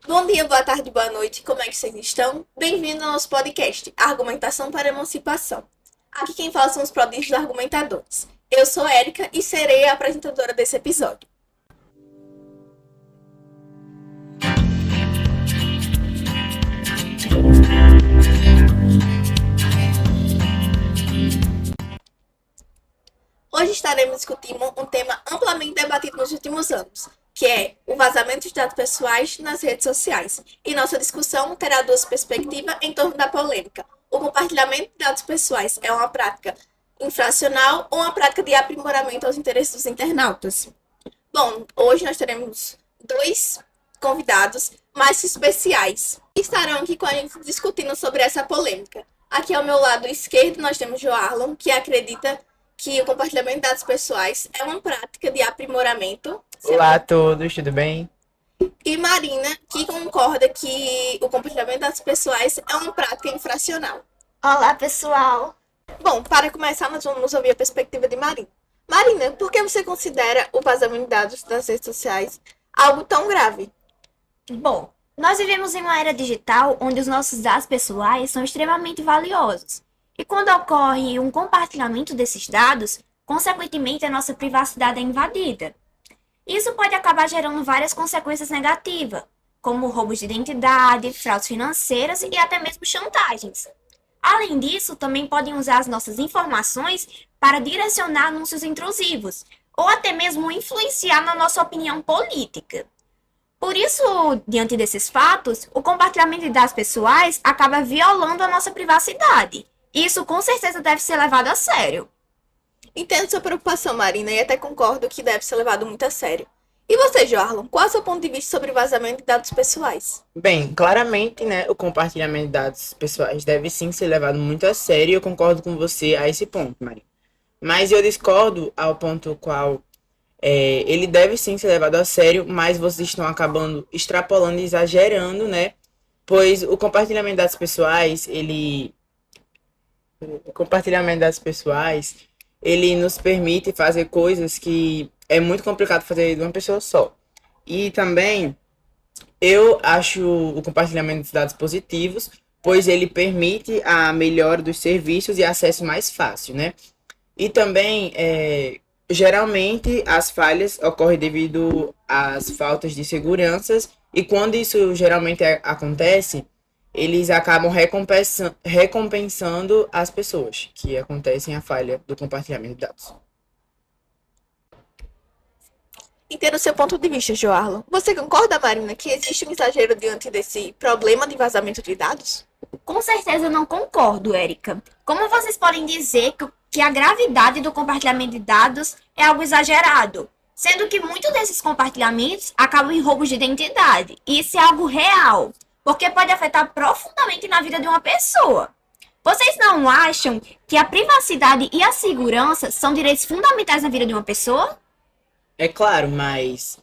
Bom dia, boa tarde, boa noite, como é que vocês estão? Bem-vindo ao nosso podcast, Argumentação para a Emancipação. Aqui quem fala são os prodígios argumentadores. Eu sou Érica e serei a apresentadora desse episódio. Hoje estaremos discutindo um tema amplamente debatido nos últimos anos, que é o vazamento de dados pessoais nas redes sociais. E nossa discussão terá duas perspectivas em torno da polêmica. O compartilhamento de dados pessoais é uma prática infracional ou uma prática de aprimoramento aos interesses dos internautas? Bom, hoje nós teremos dois convidados mais especiais que estarão aqui com a gente discutindo sobre essa polêmica. Aqui ao meu lado esquerdo nós temos Joarlon, que acredita que o compartilhamento de dados pessoais é uma prática de aprimoramento. Olá a todos, tudo bem? E Marina, que concorda que o compartilhamento de dados pessoais é uma prática infracional. Olá, pessoal! Bom, para começar, nós vamos ouvir a perspectiva de Marina. Marina, por que você considera o vazamento de dados das redes sociais algo tão grave? Bom, nós vivemos em uma era digital onde os nossos dados pessoais são extremamente valiosos. E quando ocorre um compartilhamento desses dados, consequentemente a nossa privacidade é invadida. Isso pode acabar gerando várias consequências negativas, como roubos de identidade, fraudes financeiras e até mesmo chantagens. Além disso, também podem usar as nossas informações para direcionar anúncios intrusivos, ou até mesmo influenciar na nossa opinião política. Por isso, diante desses fatos, o compartilhamento de dados pessoais acaba violando a nossa privacidade. Isso com certeza deve ser levado a sério. Entendo sua preocupação, Marina, e até concordo que deve ser levado muito a sério. E você, Joarlon, qual é o seu ponto de vista sobre o vazamento de dados pessoais? Bem, claramente, o compartilhamento de dados pessoais deve sim ser levado muito a sério e eu concordo com você a esse ponto, Maria. Mas eu discordo ao ponto qual ele deve sim ser levado a sério, mas vocês estão acabando extrapolando e exagerando, Pois o compartilhamento de dados pessoais, ele nos permite fazer coisas que é muito complicado fazer de uma pessoa só. E também eu acho o compartilhamento de dados positivos, pois ele permite a melhora dos serviços e acesso mais fácil, E também, geralmente, as falhas ocorrem devido às faltas de seguranças, e quando isso geralmente acontece, eles acabam recompensando as pessoas que acontecem a falha do compartilhamento de dados. Entendo o seu ponto de vista, Joarlon. Você concorda, Marina, que existe um exagero diante desse problema de vazamento de dados? Com certeza não concordo, Érica. Como vocês podem dizer que a gravidade do compartilhamento de dados é algo exagerado, sendo que muitos desses compartilhamentos acabam em roubos de identidade. E isso é algo real, porque pode afetar profundamente na vida de uma pessoa. Vocês não acham que a privacidade e a segurança são direitos fundamentais na vida de uma pessoa? É claro, mas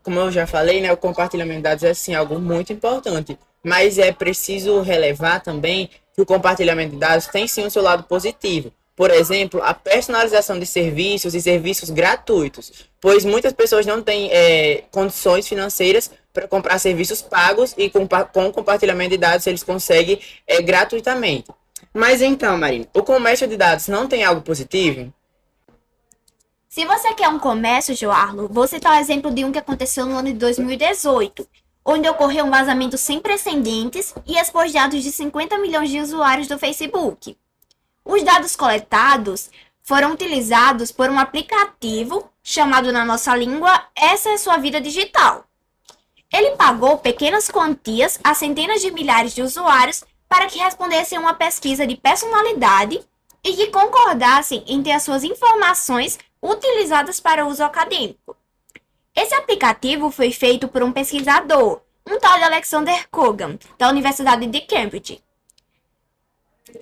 como eu já falei, o compartilhamento de dados é sim algo muito importante. Mas é preciso relevar também que o compartilhamento de dados tem sim o seu lado positivo. Por exemplo, a personalização de serviços e serviços gratuitos, pois muitas pessoas não têm condições financeiras para comprar serviços pagos e com o compartilhamento de dados eles conseguem gratuitamente. Mas então, Marina, o comércio de dados não tem algo positivo? Se você quer um comércio, Joarlo, vou citar o exemplo de um que aconteceu no ano de 2018, onde ocorreu um vazamento sem precedentes e expôs dados de 50 milhões de usuários do Facebook. Os dados coletados foram utilizados por um aplicativo chamado na nossa língua Essa é Sua Vida Digital. Ele pagou pequenas quantias a centenas de milhares de usuários para que respondessem a uma pesquisa de personalidade e que concordassem em ter as suas informações utilizadas para uso acadêmico. Esse aplicativo foi feito por um pesquisador, um tal de Alexander Kogan, da Universidade de Cambridge.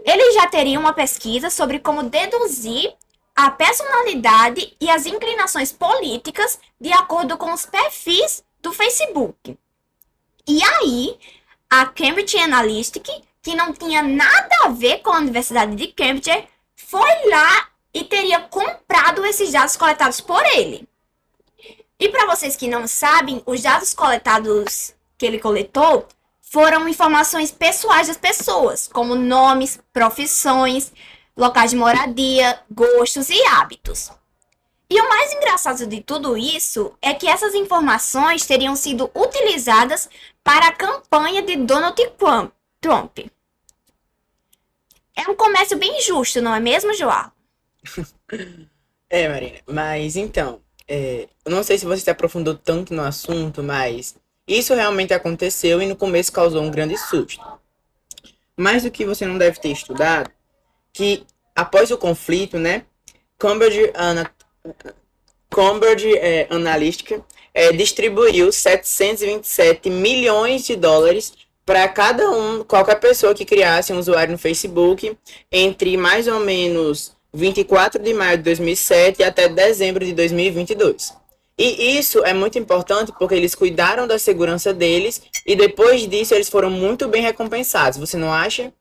Ele já teria uma pesquisa sobre como deduzir a personalidade e as inclinações políticas de acordo com os perfis do Facebook. E aí, a Cambridge Analytic, que não tinha nada a ver com a Universidade de Cambridge, foi lá e teria comprado esses dados coletados por ele. E para vocês que não sabem, os dados coletados que ele coletou foram informações pessoais das pessoas, como nomes, profissões, locais de moradia, gostos e hábitos. E o mais engraçado de tudo isso é que essas informações teriam sido utilizadas para a campanha de Donald Trump. É um comércio bem justo, não é mesmo, João? Marina, mas então, eu não sei se você se aprofundou tanto no assunto, mas isso realmente aconteceu e no começo causou um grande susto. Mas o que você não deve ter estudado, que após o conflito, né, Cambridge Analytica distribuiu 727 milhões de dólares para qualquer pessoa que criasse um usuário no Facebook entre mais ou menos 24 de maio de 2007 até dezembro de 2022. E isso é muito importante porque eles cuidaram da segurança deles e depois disso eles foram muito bem recompensados. Você não acha?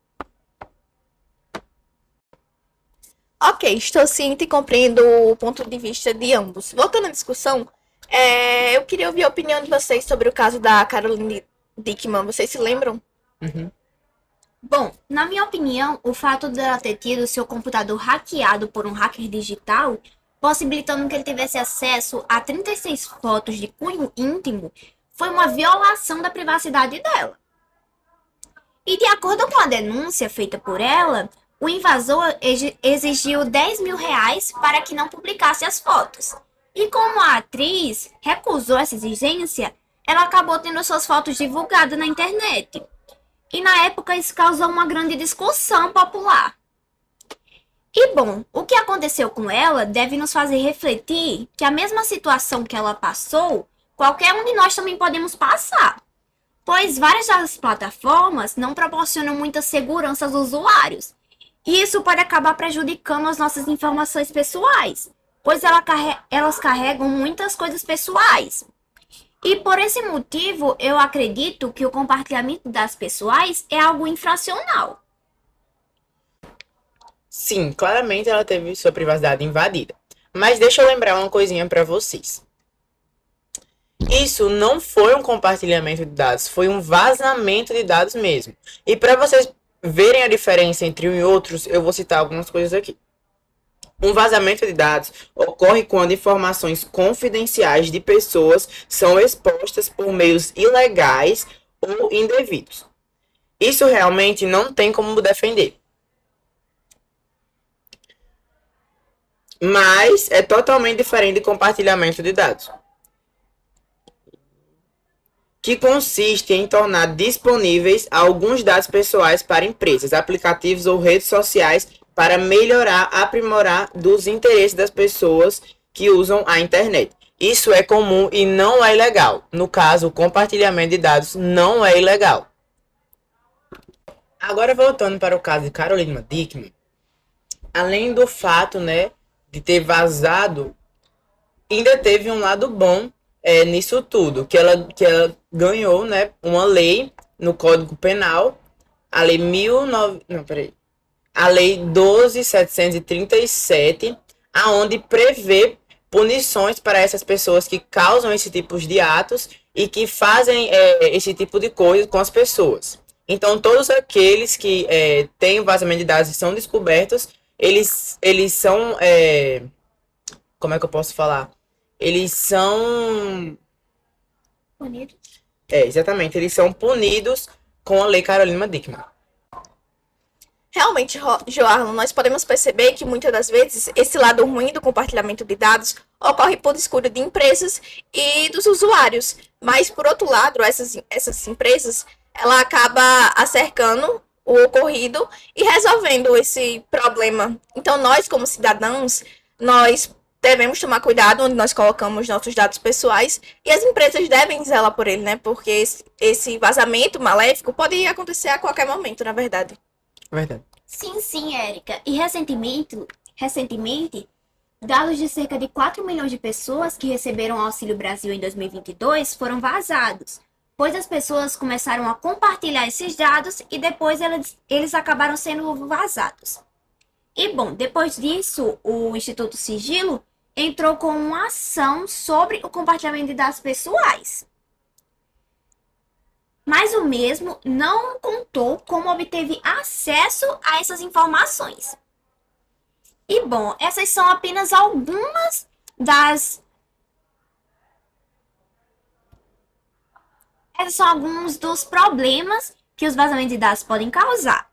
Ok, estou ciente e compreendo o ponto de vista de ambos. Voltando à discussão, eu queria ouvir a opinião de vocês sobre o caso da Caroline Dickman. Vocês se lembram? Uhum. Bom, na minha opinião, o fato dela ter tido seu computador hackeado por um hacker digital, possibilitando que ele tivesse acesso a 36 fotos de cunho íntimo, foi uma violação da privacidade dela. E de acordo com a denúncia feita por ela, o invasor exigiu 10 mil reais para que não publicasse as fotos. E como a atriz recusou essa exigência, ela acabou tendo suas fotos divulgadas na internet. E na época isso causou uma grande discussão popular. E bom, o que aconteceu com ela deve nos fazer refletir que a mesma situação que ela passou, qualquer um de nós também podemos passar. Pois várias das plataformas não proporcionam muita segurança aos usuários. E isso pode acabar prejudicando as nossas informações pessoais, pois elas carregam muitas coisas pessoais. E por esse motivo, eu acredito que o compartilhamento de dados pessoais é algo infracional. Sim, claramente ela teve sua privacidade invadida. Mas deixa eu lembrar uma coisinha para vocês. Isso não foi um compartilhamento de dados, foi um vazamento de dados mesmo. E para vocês verem a diferença entre um e outros, eu vou citar algumas coisas aqui. Um vazamento de dados ocorre quando informações confidenciais de pessoas são expostas por meios ilegais ou indevidos. Isso realmente não tem como defender. Mas é totalmente diferente de compartilhamento de dados, que consiste em tornar disponíveis alguns dados pessoais para empresas, aplicativos ou redes sociais para melhorar, aprimorar dos interesses das pessoas que usam a internet. Isso é comum e não é ilegal. No caso, o compartilhamento de dados não é ilegal. Agora, voltando para o caso de Caroline Dickman, além do fato, de ter vazado, ainda teve um lado bom nisso tudo, que ela ganhou, uma lei no Código Penal, a lei a lei 12.737, aonde prevê punições para essas pessoas que causam esse tipo de atos e que fazem esse tipo de coisa com as pessoas. Então, todos aqueles que têm vazamento de dados e são descobertos, eles são... como é que eu posso falar? Eles são... Punidos. Exatamente. Eles são punidos com a lei Caroline Dickman. Realmente, Joarlo, nós podemos perceber que muitas das vezes esse lado ruim do compartilhamento de dados ocorre por descuido de empresas e dos usuários. Mas, por outro lado, essas empresas, ela acaba acercando o ocorrido e resolvendo esse problema. Então, nós, como cidadãos, nós devemos tomar cuidado onde nós colocamos nossos dados pessoais e as empresas devem zelar por ele, Porque esse vazamento maléfico pode acontecer a qualquer momento, na verdade. Verdade. Sim, Érica. E recentemente, dados de cerca de 4 milhões de pessoas que receberam o Auxílio Brasil em 2022 foram vazados, pois as pessoas começaram a compartilhar esses dados e depois eles acabaram sendo vazados. E bom, depois disso, o Instituto Sigilo entrou com uma ação sobre o compartilhamento de dados pessoais. mas o mesmo não contou como obteve acesso a essas informações. E bom, essas são apenas algumas das Esses são alguns dos problemas que os vazamentos de dados podem causar.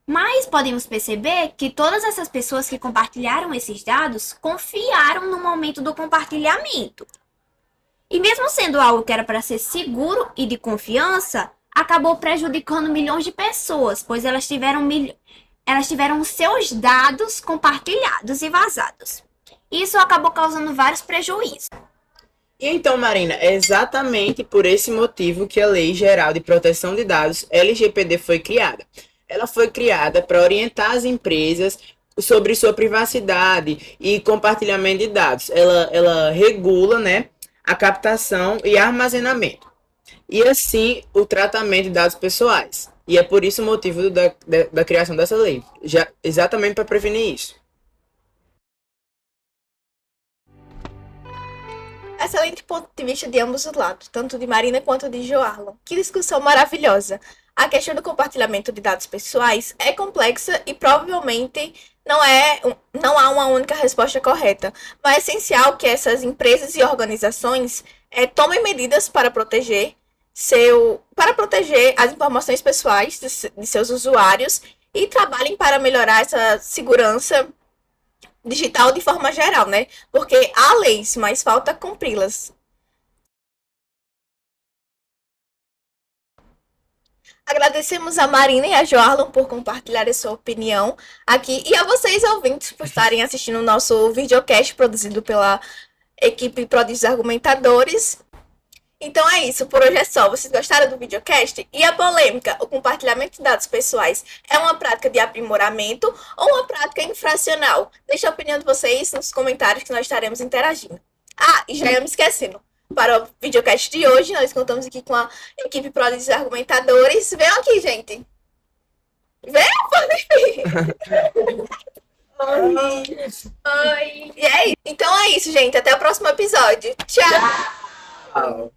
Mas podemos perceber que todas essas pessoas que compartilharam esses dados confiaram no momento do compartilhamento. E mesmo sendo algo que era para ser seguro e de confiança, acabou prejudicando milhões de pessoas, pois elas tiveram os seus dados compartilhados e vazados. Isso acabou causando vários prejuízos. E então, Marina, é exatamente por esse motivo que a Lei Geral de Proteção de Dados, LGPD, foi criada. Ela foi criada para orientar as empresas sobre sua privacidade e compartilhamento de dados. Ela regula, né, a captação e armazenamento. E assim, o tratamento de dados pessoais. E é por isso o motivo da criação dessa lei. Exatamente para prevenir isso. Excelente ponto de vista de ambos os lados, tanto de Marina quanto de Joarlon. Que discussão maravilhosa! A questão do compartilhamento de dados pessoais é complexa e provavelmente não há uma única resposta correta, mas é essencial que essas empresas e organizações tomem medidas para proteger as informações pessoais de seus usuários e trabalhem para melhorar essa segurança digital de forma geral, né? Porque há leis, mas falta cumpri-las. Agradecemos a Marina e a Joarlon por compartilhar a sua opinião aqui e a vocês, ouvintes, por estarem assistindo o nosso videocast produzido pela equipe Prodígios Argumentadores. Então é isso, por hoje é só. Vocês gostaram do videocast? E a polêmica, o compartilhamento de dados pessoais é uma prática de aprimoramento ou uma prática infracional? Deixa a opinião de vocês nos comentários que nós estaremos interagindo. Ah, e já ia me esquecendo. Para o videocast de hoje, nós contamos aqui com a equipe Prodígios Argumentadores. Venham aqui, gente. Venham, podem vir. Oi. E é isso. Então é isso, gente. Até o próximo episódio. Tchau.